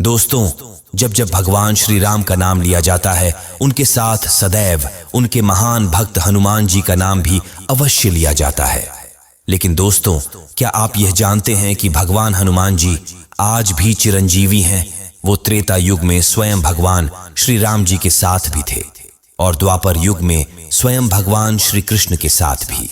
दोस्तों, जब जब भगवान श्री राम का नाम लिया जाता है, उनके साथ सदैव उनके महान भक्त हनुमान जी का नाम भी अवश्य लिया जाता है। लेकिन दोस्तों, क्या आप यह जानते हैं कि भगवान हनुमान जी आज भी चिरंजीवी हैं? वो त्रेता युग में स्वयं भगवान श्री राम जी के साथ भी थे और द्वापर युग में स्वयं भगवान श्री कृष्ण के साथ भी।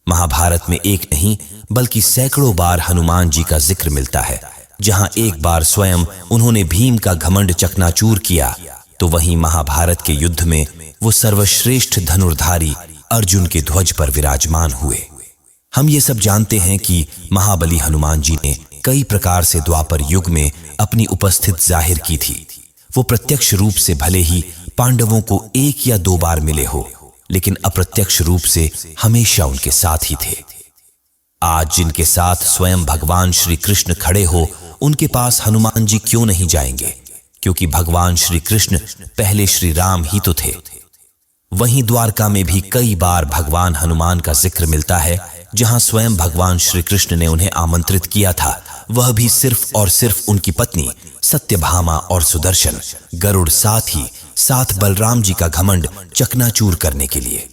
महाभारत में एक नहीं बल्कि सैकड़ों बार हनुमान जी का जिक्र मिलता है। जहां एक बार स्वयं उन्होंने भीम का घमंड चकनाचूर किया, तो वहीं महाभारत के युद्ध में वो सर्वश्रेष्ठ धनुर्धारी अर्जुन के ध्वज पर विराजमान हुए। हम ये सब जानते हैं कि महाबली हनुमान जी ने कई प्रकार से द्वापर युग में अपनी उपस्थिति जाहिर की थी। वो प्रत्यक्ष रूप से भले ही पांडवों को एक या दो बार मिले हो, लेकिन अप्रत्यक्ष रूप से हमेशा उनके साथ ही थे। आज जिनके साथ स्वयं भगवान श्री कृष्ण खड़े हो, उनके पास हनुमान जी क्यों नहीं जाएंगे? क्योंकि भगवान श्री कृष्ण पहले श्री राम ही तो थे। वहीं द्वारका में भी कई बार भगवान हनुमान का जिक्र मिलता है, जहां स्वयं भगवान श्री कृष्ण ने उन्हें आमंत्रित किया था, वह भी सिर्फ और सिर्फ उनकी पत्नी सत्यभामा और सुदर्शन, गरुड़ साथ बलराम जी का घमंड चकनाचूर करने के लिए।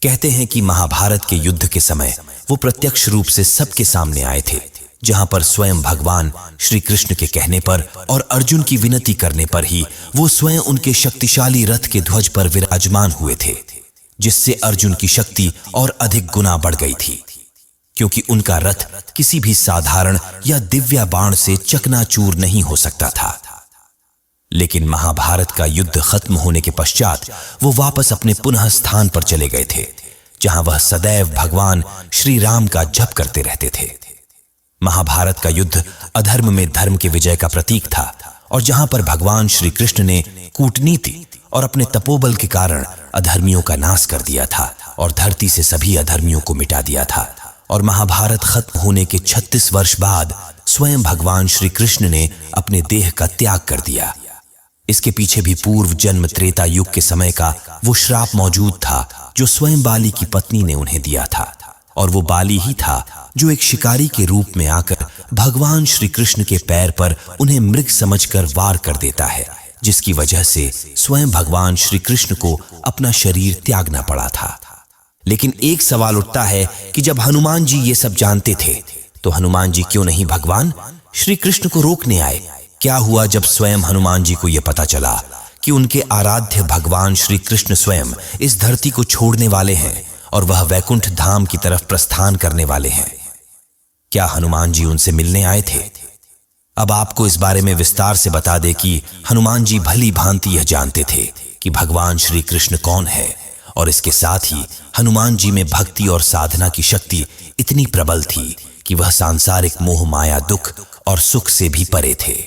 कहते हैं कि महाभारत के युद्ध के समय वो प्रत्यक्ष रूप से सबके सामने आए थे, जहां पर स्वयं भगवान श्री कृष्ण के कहने पर और अर्जुन की विनती करने पर ही वो स्वयं उनके शक्तिशाली रथ के ध्वज पर विराजमान हुए थे, जिससे अर्जुन की शक्ति और अधिक गुना बढ़ गई थी, क्योंकि उनका रथ किसी भी साधारण या दिव्य बाण से चकनाचूर नहीं हो सकता था। लेकिन महाभारत का युद्ध खत्म होने के पश्चात वो वापस अपने पुनः स्थान पर चले गए थे, जहां वह सदैव भगवान श्री राम का जप करते रहते थे। महाभारत का युद्ध अधर्म में धर्म के विजय का प्रतीक था, और जहां पर भगवान श्री कृष्ण ने कूटनीति और अपने तपोबल के कारण अधर्मियों का नाश कर दिया था और धरती से सभी अधर्मियों को मिटा दिया था। और महाभारत खत्म होने के 36 वर्ष बाद स्वयं भगवान श्री कृष्ण ने अपने देह का त्याग कर दिया। इसके पीछे भी पूर्व जन्म त्रेता युग के समय का वो श्राप मौजूद था, जो स्वयं बाली की पत्नी ने उन्हें दिया था। और वो बाली ही था जो एक शिकारी के रूप में आकर भगवान श्री कृष्ण के पैर पर उन्हें मृग समझकर वार कर देता है, जिसकी वजह से स्वयं भगवान श्री कृष्ण को अपना शरीर त्यागना पड़ा था। लेकिन एक सवाल उठता है कि जब हनुमान जी ये सब जानते थे, तो हनुमान जी क्यों नहीं भगवान श्री कृष्ण को रोकने आए? क्या हुआ जब स्वयं हनुमान जी को यह पता चला कि उनके आराध्य भगवान श्री कृष्ण स्वयं इस धरती को छोड़ने वाले हैं और वह वैकुंठ धाम की तरफ प्रस्थान करने वाले हैं? क्या हनुमान जी उनसे मिलने आए थे? अब आपको इस बारे में विस्तार से बता दे कि हनुमान जी भली भांति यह जानते थे कि भगवान श्री कृष्ण कौन है, और इसके साथ ही हनुमान जी में भक्ति और साधना की शक्ति इतनी प्रबल थी कि वह सांसारिक मोह माया दुख और सुख से भी परे थे।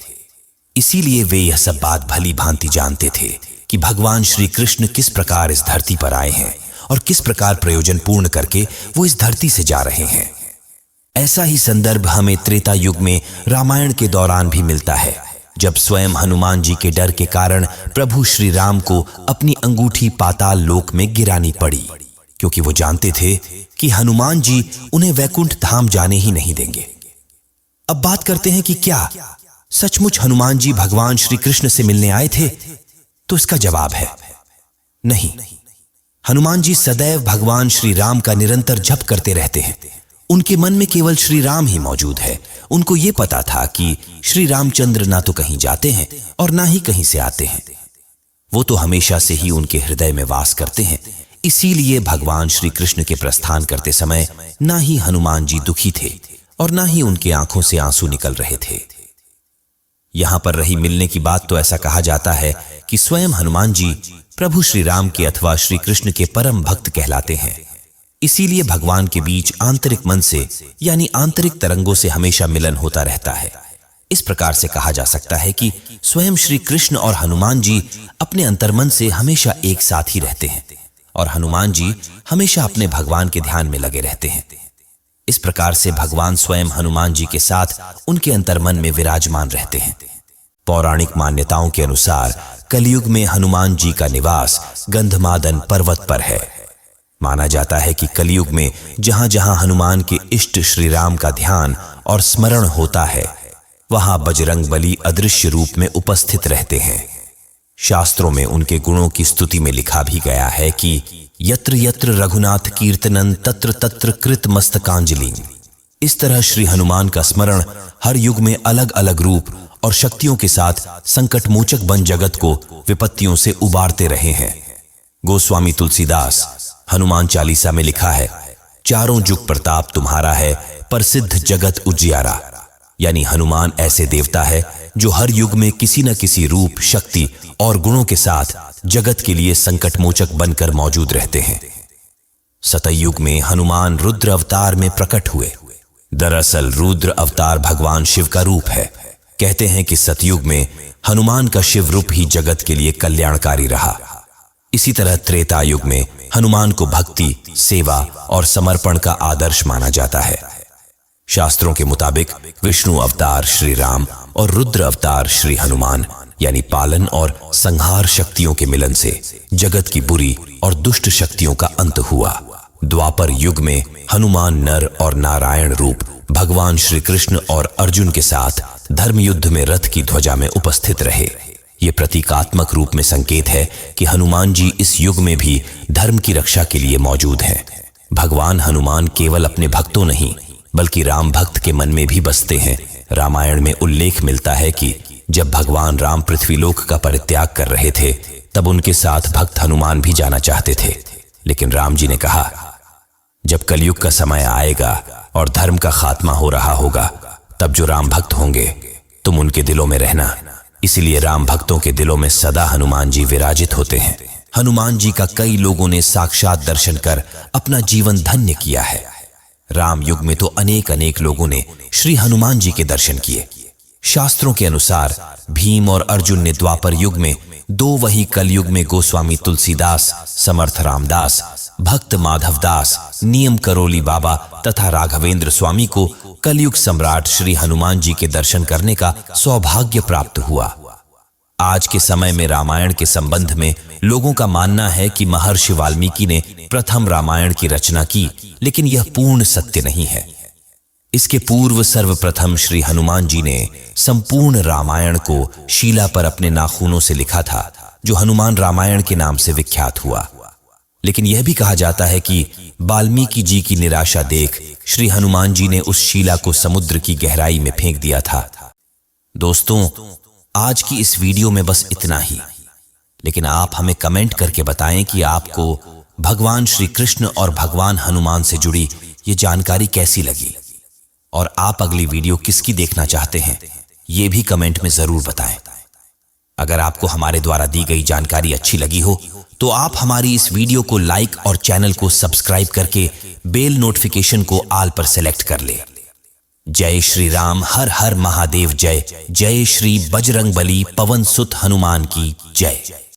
इसीलिए वे यह सब बात भली भांति जानते थे कि भगवान श्री कृष्ण किस प्रकार इस धरती पर आए हैं और किस प्रकार प्रयोजन पूर्ण करके वो इस धरती से जा रहे हैं। ऐसा ही संदर्भ हमें त्रेता युग में रामायण के दौरान भी मिलता है, जब स्वयं हनुमान जी के डर के कारण प्रभु श्री राम को अपनी अंगूठी पाताल लोक में गिरानी पड़ी, क्योंकि वो जानते थे कि हनुमान जी उन्हें वैकुंठ धाम जाने ही नहीं देंगे। अब बात करते हैं कि क्या सचमुच हनुमान जी भगवान श्री कृष्ण से मिलने आए थे? तो इसका जवाब है नहीं। हनुमान जी सदैव भगवान श्री राम का निरंतर जप करते रहते हैं। उनके मन में केवल श्री राम ही मौजूद है। उनको ये पता था कि श्री रामचंद्र ना तो कहीं जाते हैं और ना ही कहीं से आते हैं। वो तो हमेशा से ही उनके हृदय में वास करते हैं। इसीलिए भगवान श्री कृष्ण के प्रस्थान करते समय ना ही हनुमान जी दुखी थे और ना ही उनके आंखों से आंसू निकल रहे थे। यहां पर रही मिलने की बात, तो ऐसा कहा जाता है कि स्वयं हनुमान जी प्रभु श्री राम के अथवा श्री कृष्ण के परम भक्त कहलाते हैं। इसीलिए भगवान के बीच आंतरिक मन से यानी आंतरिक तरंगों से हमेशा मिलन होता रहता है। इस प्रकार से कहा जा सकता है कि स्वयं श्री कृष्ण और हनुमान जी अपने अंतर्मन से हमेशा एक साथ ही रहते हैं और हनुमान जी हमेशा अपने भगवान के ध्यान में लगे रहते हैं। इस प्रकार से भगवान स्वयं हनुमान जी के साथ उनके अंतर्मन में विराजमान रहते हैं। पौराणिक मान्यताओं के अनुसार कलयुग में हनुमान जी का निवास गंधमादन पर्वत पर है। माना जाता है कि कलयुग में जहां जहां हनुमान के इष्ट श्री राम का ध्यान और स्मरण होता है, वहां बजरंगबली अदृश्य रूप में उपस्थित रहते हैं। शास्त्रों में उनके गुणों की स्तुति में लिखा भी गया है कि यत्र यत्र रघुनाथ कीर्तनन तत्र तत्र कृत मस्तकांजलि। इस तरह श्री हनुमान का स्मरण हर युग में अलग अलग रूप और शक्तियों के साथ संकटमोचक बन जगत को विपत्तियों से उबारते रहे हैं। गोस्वामी तुलसीदास हनुमान चालीसा में लिखा है, चारों जुग प्रताप तुम्हारा है, प्रसिद्ध जगत उजियारा। यानी हनुमान ऐसे देवता है जो हर युग में किसी न किसी रूप, शक्ति और गुणों के साथ जगत के लिए संकटमोचक बनकर मौजूद रहते हैं। सतयुग में हनुमान रुद्र अवतार में प्रकट हुए। दरअसल रुद्र अवतार भगवान शिव का रूप है। कहते हैं कि सतयुग में हनुमान का शिव रूप ही जगत के लिए कल्याणकारी रहा। इसी तरह त्रेता युग में हनुमान को भक्ति, सेवा और समर्पण का आदर्श माना जाता है। शास्त्रों के मुताबिक विष्णु अवतार श्री राम और रुद्र अवतार श्री हनुमान यानी पालन और संहार शक्तियों के मिलन से जगत की बुरी और दुष्ट शक्तियों का अंत हुआ। द्वापर युग में हनुमान नर और नारायण रूप भगवान श्री कृष्ण और अर्जुन के साथ धर्म युद्ध में रथ की ध्वजा में उपस्थित रहे। ये प्रतीकात्मक रूप में संकेत है कि हनुमान जी इस युग में भी धर्म की रक्षा के लिए मौजूद हैं। भगवान हनुमान केवल अपने भक्तों नहीं बल्कि राम भक्त के मन में भी बसते हैं। रामायण में उल्लेख मिलता है कि जब भगवान राम पृथ्वीलोक का परित्याग कर रहे थे तब उनके साथ भक्त हनुमान भी जाना चाहते थे, लेकिन राम जी ने कहा, जब कलयुग का समय आएगा और धर्म का खात्मा हो रहा होगा तब जो राम भक्त होंगे तुम उनके दिलों में रहना। इसीलिए राम भक्तों के दिलों में सदा हनुमान जी विराजित होते हैं। हनुमान जी का कई लोगों ने साक्षात दर्शन कर अपना जीवन धन्य किया है। राम युग में तो अनेक लोगों ने श्री हनुमान जी के दर्शन किए। शास्त्रों के अनुसार भीम और अर्जुन ने द्वापर युग में, दो वही कलयुग में गोस्वामी तुलसीदास, समर्थ रामदास, भक्त माधवदास, नियम करोली बाबा तथा राघवेंद्र स्वामी को कलयुग सम्राट श्री हनुमान जी के दर्शन करने का सौभाग्य प्राप्त हुआ। आज के समय में रामायण के संबंध में लोगों का मानना है कि महर्षि वाल्मीकि ने प्रथम रामायण की रचना की, लेकिन यह पूर्ण सत्य नहीं है। इसके पूर्व सर्वप्रथम श्री हनुमान जी ने संपूर्ण रामायण को शीला पर अपने नाखूनों से लिखा था, जो हनुमान रामायण के नाम से विख्यात हुआ। लेकिन यह भी कहा जाता है कि वाल्मीकि जी की निराशा देख श्री हनुमान जी ने उस शीला को समुद्र की गहराई में फेंक दिया था। दोस्तों, आज की इस वीडियो में बस इतना ही, लेकिन आप हमें कमेंट करके बताएं कि आपको भगवान श्री कृष्ण और भगवान हनुमान से जुड़ी ये जानकारी कैसी लगी और आप अगली वीडियो किसकी देखना चाहते हैं, ये भी कमेंट में जरूर बताएं। अगर आपको हमारे द्वारा दी गई जानकारी अच्छी लगी हो तो आप हमारी इस वीडियो को लाइक और चैनल को सब्सक्राइब करके बेल नोटिफिकेशन को ऑल पर सेलेक्ट कर ले। जय श्री राम, हर हर महादेव, जय जय श्री बजरंगबली पवन सुत हनुमान की जय।